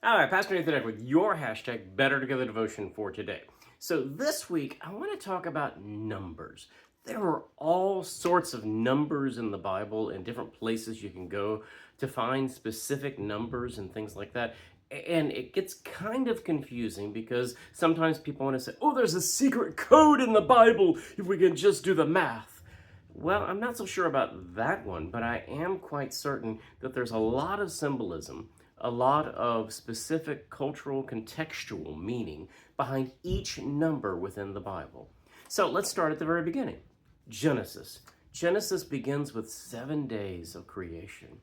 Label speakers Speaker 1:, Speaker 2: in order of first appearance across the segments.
Speaker 1: All right, Pastor Nathan Eck with your hashtag Better Together Devotion for today. So this week, I want to talk about numbers. There are all sorts of numbers in the Bible and different places you can go to find specific numbers and things like that. And it gets kind of confusing because sometimes people want to say, oh, there's a secret code in the Bible if we can just do the math. Well, I'm not so sure about that one, but I am quite certain that there's a lot of symbolism, a lot of specific cultural contextual meaning behind each number within the Bible. So let's start at the very beginning. Genesis. Genesis begins with 7 days of creation.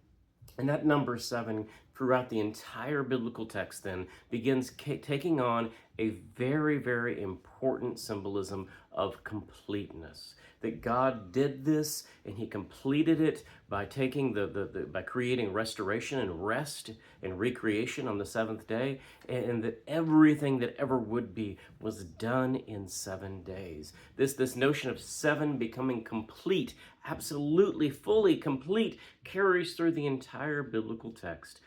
Speaker 1: And that number 7 throughout the entire biblical text then begins taking on a very, very important symbolism of completeness. That God did this and he completed it by taking by creating restoration and rest and recreation on the 7th day, and that everything that ever would be was done in 7 days. This notion of 7 becoming complete, absolutely fully complete, carries through the entire biblical text,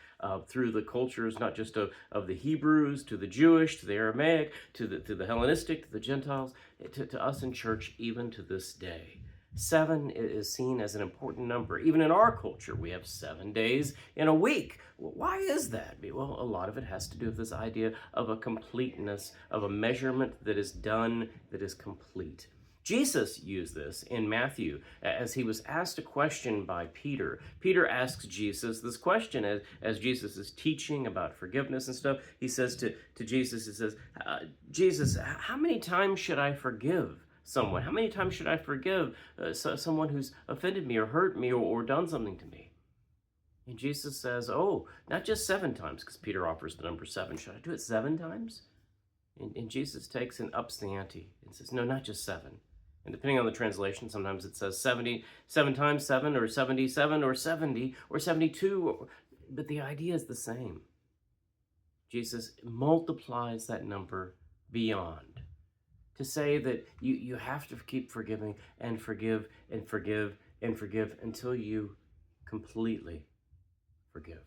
Speaker 1: through the cultures, not just of the Hebrews, to the Jewish, to the Aramaic, to the Hellenistic, to the Gentiles, to us in church, even to this day. 7 is seen as an important number. Even in our culture, we have 7 days in a week. Well, why is that? Well, a lot of it has to do with this idea of a completeness, of a measurement that is done, that is complete. Jesus used this in Matthew as he was asked a question by Peter. Peter asks Jesus this question as Jesus is teaching about forgiveness and stuff. He says to Jesus, he says, Jesus, how many times should I forgive someone? How many times should I forgive someone who's offended me or hurt me or done something to me? And Jesus says, oh, not just 7 times, because Peter offers the number 7. Should I do it 7 times? And Jesus takes and ups the ante and says, no, not just 7. And depending on the translation, sometimes it says 77 times 7, or 77, or 70, or 72, but the idea is the same. Jesus multiplies that number beyond to say that you have to keep forgiving and forgive and forgive and forgive until you completely forgive.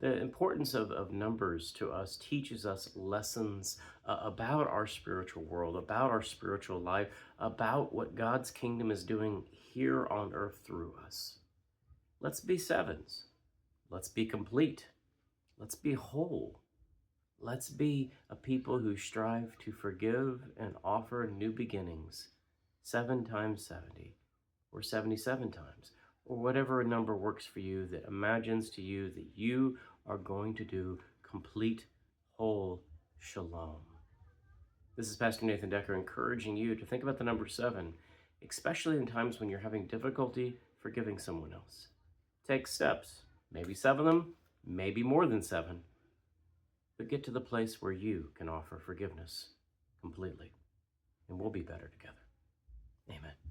Speaker 1: The importance of numbers to us teaches us lessons about our spiritual world, about our spiritual life, about what God's kingdom is doing here on earth through us. Let's be 7s. Let's be complete. Let's be whole. Let's be a people who strive to forgive and offer new beginnings 7 times 70, or 77 times, or whatever a number works for you that imagines to you that you are going to do complete, whole shalom. This is Pastor Nathan Decker encouraging you to think about the number 7, especially in times when you're having difficulty forgiving someone else. Take steps, maybe 7 of them, maybe more than 7, but get to the place where you can offer forgiveness completely, and we'll be better together. Amen.